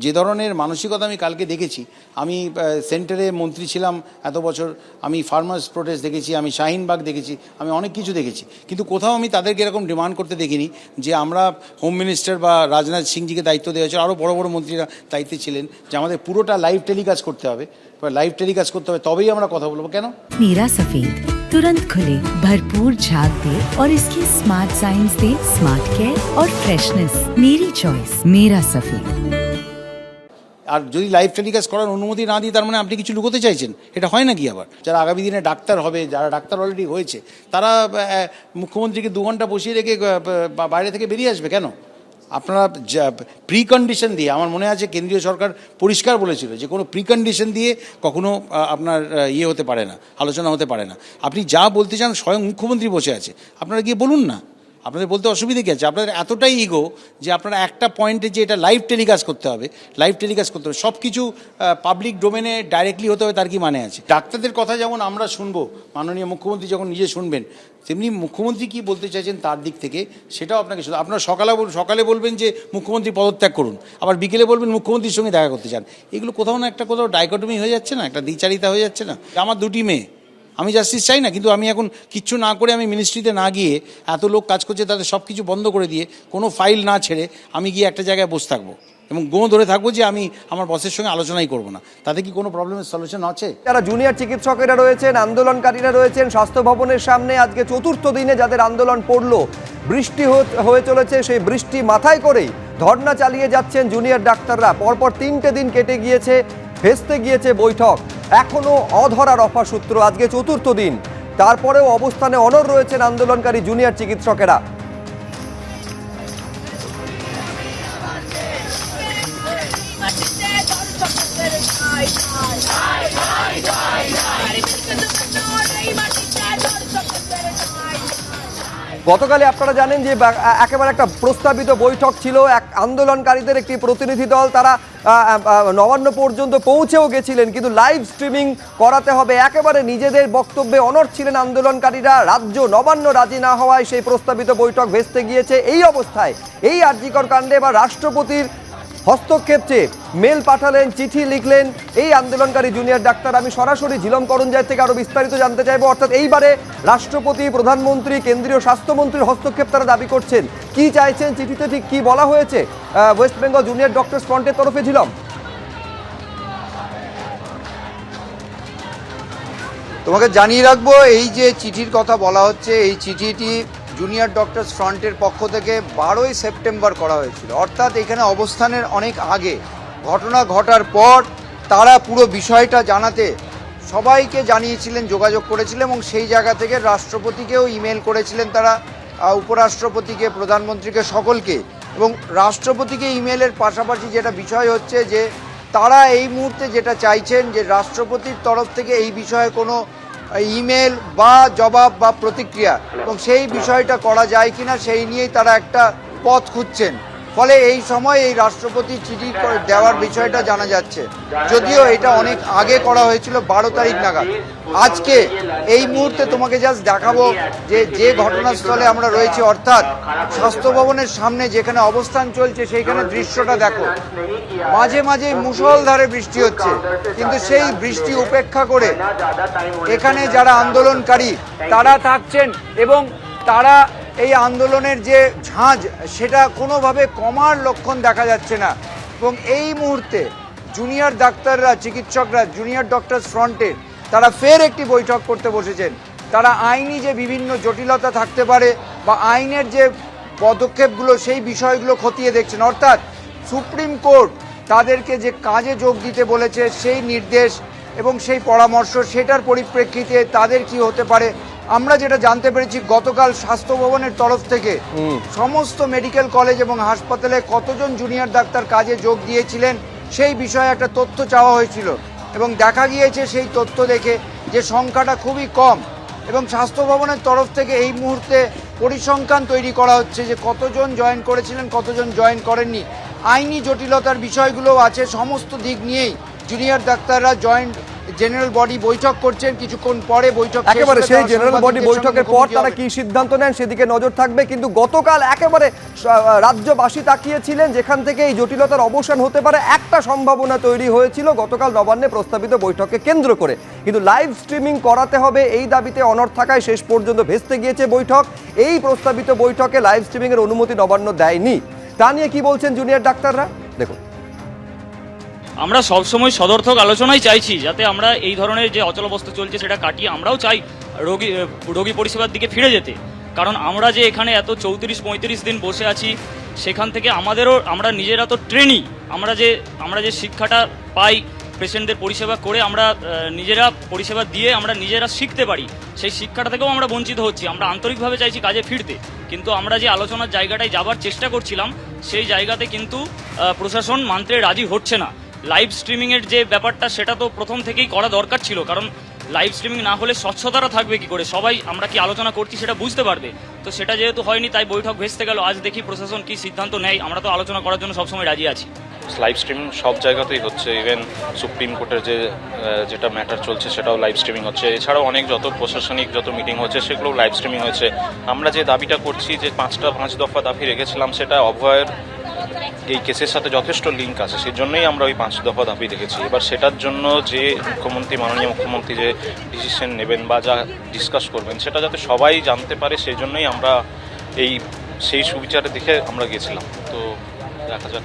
যে ধরনের মানসিকতা আমি কালকে দেখেছি, আমি সেন্টারে মন্ত্রী ছিলাম এত বছর, আমি ফার্মার্স প্রোটেস্ট দেখেছি, আমি শাহিনবাগ দেখেছি, আমি অনেক কিছু দেখেছি, কিন্তু কোথাও আমি তাদেরকে এরকম ডিমান্ড করতে দেখিনি যে আমরা হোম মিনিস্টার বা রাজনাথ সিংজিকে দায়িত্ব দেওয়া হয়েছে, আরও বড় বড় মন্ত্রীরা দায়িত্বে ছিলেন যে আমাদের পুরোটা লাইভ টেলিকাস্ট করতে হবে, তবেই আমরা কথা বলবো। কেন? नीरा सफेद तुरंत खुले, भरपूर झाग दे और इसकी स्मार्ट साइंस दे स्मार्ट केयर और फ्रेशनेस। मेरी चॉइस मेरा सफेद। আর যদি লাইভ টেলিকাস্ট করার অনুমতি না দিই, তার মানে আপনি কিছু লুকোতে চাইছেন? এটা হয় নাকি? আবার যারা আগামী দিনে ডাক্তার হবে, যারা ডাক্তার অলরেডি হয়েছে, তারা মুখ্যমন্ত্রীকে 2 ঘন্টা বসিয়ে রেখে বাইরে থেকে বেরিয়ে আসবে কেন? আপনারা প্রিকন্ডিশন দিয়ে, আমার মনে আছে কেন্দ্রীয় সরকার পরিষ্কার বলেছিল যে কোনো প্রিকন্ডিশন দিয়ে কখনো আপনার হতে পারে না, আলোচনা হতে পারে না। আপনি যা বলতে চান, স্বয়ং মুখ্যমন্ত্রী বসে আছে, আপনারা গিয়ে বলুন না। আপনাদের বলতে অসুবিধে কী আছে? আপনাদের এতটাই ইগো যে আপনারা একটা পয়েন্টে যে এটা লাইভ টেলিকাস্ট করতে হবে, সব কিছু পাবলিক ডোমেনে ডাইরেক্টলি হতে হবে, তার কি মানে আছে? ডাক্তারদের কথা যেমন আমরা শুনবো, মাননীয় মুখ্যমন্ত্রী যখন নিজে শুনবেন, তেমনি মুখ্যমন্ত্রী কী বলতে চাইছেন তার দিক থেকে সেটাও আপনাকে শুধু, আপনারা সকালে বলবেন যে মুখ্যমন্ত্রী পদত্যাগ করুন, আবার বিকেলে বলবেন মুখ্যমন্ত্রীর সঙ্গে দেখা করতে চান। এগুলো কোথাও ডাইকটমি হয়ে যাচ্ছে না, একটা দ্বিচারিতা হয়ে যাচ্ছে না? আমার 2টি মেয়ে, আমি জাস্টিস চাই না, কিন্তু আমি এখন কিচ্ছু না করে, আমি মিনিস্ট্রিতে না গিয়ে, এত লোক কাজ করছে তাদের সব কিছু বন্ধ করে দিয়ে, কোনো ফাইল না ছেড়ে আমি গিয়ে একটা জায়গায় বসে থাকবো এবং ধরে থাকবো যে আমি আমার বসের সঙ্গে আলোচনাই করবো না। তাতে কি কোনো প্রবলেমের সলিউশন আছে? যারা জুনিয়র চিকিৎসকেরা রয়েছেন, আন্দোলনকারীরা রয়েছেন স্বাস্থ্য ভবনের সামনে, আজকে 4র্থ দিনে যাদের আন্দোলন পড়লো, বৃষ্টি হয়ে চলেছে, সেই বৃষ্টি মাথায় করেই ধর্ণা চালিয়ে যাচ্ছেন জুনিয়র ডাক্তাররা। পরপর 3টে দিন কেটে গিয়েছে, ভেস্তে গিয়েছে বৈঠক, এখনো অধরা রফা সূত্র, আজকে 4র্থ দিন, তারপরেও অবস্থানে অনড় রয়েছেন আন্দোলনকারী জুনিয়র চিকিৎসকেরা। গতকালে আপনারা জানেন যে একেবারে একটা প্রস্তাবিত বৈঠক ছিল, এক আন্দোলনকারীদের একটি প্রতিনিধি দল, তারা নবান্ন পর্যন্ত পৌঁছেও গেছিলেন, কিন্তু লাইভ স্ট্রিমিং করাতে হবে, একেবারে নিজেদের বক্তব্যে অনড় ছিলেন আন্দোলনকারীরা। নবান্ন রাজি না হওয়ায় সেই প্রস্তাবিত বৈঠক ভেস্তে গিয়েছে। এই অবস্থায় এই আরজিকর কাণ্ডে বা রাষ্ট্রপতির হস্তক্ষেপ চেয়ে মেল পাঠালেন, চিঠি লিখলেন এই আন্দোলনকারী জুনিয়র ডাক্তার। আমি সরাসরি ঝিলম করঞ্জায় থেকে আরো বিস্তারিত জানতে চাইবো। অর্থাৎ এইবারে রাষ্ট্রপতি, প্রধানমন্ত্রী, কেন্দ্রীয় স্বাস্থ্যমন্ত্রীর হস্তক্ষেপ তারা দাবি করছেন, কি চাইছেন, চিঠিতে ঠিক কি বলা হয়েছে ওয়েস্ট বেঙ্গল জুনিয়র ডক্টরস ফ্রন্টের তরফে? ঝিলম, তোমাকে জানিয়ে রাখবো, এই যে চিঠির কথা বলা হচ্ছে, এই চিঠিটি জুনিয়র ডক্টরস ফ্রন্টের পক্ষ থেকে 12ই সেপ্টেম্বর করা হয়েছিল, অর্থাৎ এখানে অবস্থানের অনেক আগে। ঘটনা ঘটার পর তারা পুরো বিষয়টা জানাতে সবাইকে জানিয়েছিলেন, যোগাযোগ করেছিলেন, এবং সেই জায়গা থেকে রাষ্ট্রপতিকেও ইমেল করেছিলেন তারা, উপরাষ্ট্রপতিকে, প্রধানমন্ত্রীকে, সকলকে। এবং রাষ্ট্রপতিকে ইমেলের পাশাপাশি যেটা বিষয় হচ্ছে যে তারা এই মুহূর্তে যেটা চাইছেন যে রাষ্ট্রপতির তরফ থেকে এই বিষয়ে কোনো ইমেল বা জবাব বা প্রতিক্রিয়া, এবং সেই বিষয়টা করা যায় কিনা সেই নিয়েই তারা একটা পথ খুঁজছেন। ফলে এই সময় এই রাষ্ট্রপতি চিঠি দেওয়ার বিষয়টা জানা যাচ্ছে, যদিও এটা অনেক আগে করা হয়েছিল, 12 তারিখ নাগাদ। আজকে এই মুহূর্তে তোমাকে জাস্ট দেখাবো যে ঘটনাস্থলে আমরা রয়েছি, অর্থাৎ স্বাস্থ্য ভবনের সামনে যেখানে অবস্থান চলছে সেইখানে দৃশ্যটা দেখো। মাঝে মাঝে মুষলধারে বৃষ্টি হচ্ছে, কিন্তু সেই বৃষ্টি উপেক্ষা করে এখানে যারা আন্দোলনকারী তারা থাকছেন, এবং তারা এই আন্দোলনের যে ঝাঁজ সেটা কোনোভাবে কমার লক্ষণ দেখা যাচ্ছে না। এবং এই মুহূর্তে জুনিয়র ডাক্তাররা, চিকিৎসকরা, জুনিয়র ডক্টরস ফ্রন্টের তারা ফের একটি বৈঠক করতে বসেছেন। তারা আইনি যে বিভিন্ন জটিলতা থাকতে পারে বা আইনের যে পদক্ষেপগুলো সেই বিষয়গুলো খতিয়ে দেখছেন, অর্থাৎ সুপ্রিম কোর্ট তাদেরকে যে কাজে যোগ দিতে বলেছে সেই নির্দেশ এবং সেই পরামর্শ, সেটার পরিপ্রেক্ষিতে তাদের কি হতে পারে। আমরা যেটা জানতে পেরেছি, গতকাল স্বাস্থ্য ভবনের তরফ থেকে সমস্ত মেডিকেল কলেজ এবং হাসপাতালে কতজন জুনিয়র ডাক্তার কাজে যোগ দিয়েছিলেন সেই বিষয়ে একটা তথ্য চাওয়া হয়েছিল, এবং দেখা গিয়েছে সেই তথ্য দেখে যে সংখ্যাটা খুবই কম। এবং স্বাস্থ্য ভবনের তরফ থেকে এই মুহূর্তে পরিসংখ্যান তৈরি করা হচ্ছে যে কতজন জয়েন করেছিলেন, কতজন জয়েন করেননি। আইনি জটিলতার বিষয়গুলোও আছে, সমস্ত দিক নিয়েই জুনিয়র ডাক্তাররা জয়েন জেনারেল বডি বৈঠক করছেন, কিছুক্ষণ পরে বৈঠক শেষ একেবারে হলে সেই তারা জেনারেল বডি সাংবাদিকদের বৈঠকের সঙ্গে পর মুখোমুখি তারা হবেন। কি সিদ্ধান্ত নেন সেদিকে নজর থাকবে। কিন্তু গতকাল একেবারে রাজ্যবাসী তাকিয়েছিলেন, যেখান থেকে এই জটিলতার অবসান হতে পারে একটা সম্ভাবনা তৈরি হয়েছিল গতকাল নবান্নে প্রস্তাবিত বৈঠককে কেন্দ্র করে। কিন্তু লাইভ স্ট্রিমিং করাতে হবে এই দাবিতে অনড় থাকায় শেষ পর্যন্ত ভেস্তে গিয়েছে বৈঠক। এই প্রস্তাবিত বৈঠকে লাইভ স্ট্রিমিং এর অনুমতি নবান্ন দেয়নি। তা নিয়ে কি বলছেন জুনিয়র ডাক্তাররা, দেখুন। আমরা সবসময় সদর্থক আলোচনাই চাইছি, যাতে আমরা এই ধরনের যে অচলাবস্থা চলছে সেটা কাটিয়ে আমরাও চাই রোগী পরিষেবার দিকে ফিরে যেতে। কারণ আমরা যে এখানে এত 34-35 দিন বসে আছি, সেখান থেকে আমরা নিজেরা তো ট্রেনি, আমরা যে শিক্ষাটা পাই পেশেন্টদের পরিষেবা করে, আমরা নিজেরা পরিষেবা দিয়ে আমরা নিজেরা শিখতে পারি, সেই শিক্ষাটা থেকেও আমরা বঞ্চিত হচ্ছি। আমরা আন্তরিকভাবে চাইছি কাজে ফিরতে, কিন্তু আমরা যে আলোচনার জায়গাটায় যাবার চেষ্টা করছিলাম সেই জায়গাতে কিন্তু প্রশাসন মানতে রাজি হচ্ছে না। লাইভ স্ট্রিমিংয়ের যে ব্যাপারটা সেটা তো প্রথম থেকেই করা দরকার ছিল, কারণ লাইভ স্ট্রিমিং না হলে স্বচ্ছতাটা থাকবে কি করে, সবাই আমরা কি আলোচনা করছি সেটা বুঝতে পারবে। তো সেটা যেহেতু হয়নি, তাই বৈঠক ভেস্তে গেল। আজ দেখি প্রশাসন কি সিদ্ধান্ত নেয়, আমরা তো আলোচনা করার জন্য সবসময় রাজি আছি। লাইভ স্ট্রিমিং সব জায়গাতেই হচ্ছে, ইভেন সুপ্রিম কোর্টের যেটা ম্যাটার চলছে সেটাও লাইভ স্ট্রিমিং হচ্ছে। এছাড়াও অনেক যত প্রশাসনিক যত মিটিং হচ্ছে সেগুলোও লাইভ স্ট্রিমিং হচ্ছে। আমরা যে দাবিটা করছি, যে 5 দফা দাবি রেখেছিলাম, সেটা অভয়ের এই কেসের সাথে যথেষ্ট লিঙ্ক আছে, সেই জন্যই আমরা ওই 5 দফা দাবি রেখেছি। এবার সেটার জন্য যে মাননীয় মুখ্যমন্ত্রী যে ডিসিশন নেবেন বা যা ডিসকাস করবেন, সেটা যাতে সবাই জানতে পারে, সেই জন্যই আমরা সেই সুবিচারের দিকে আমরা গেছিলাম। তো দেখা যাক।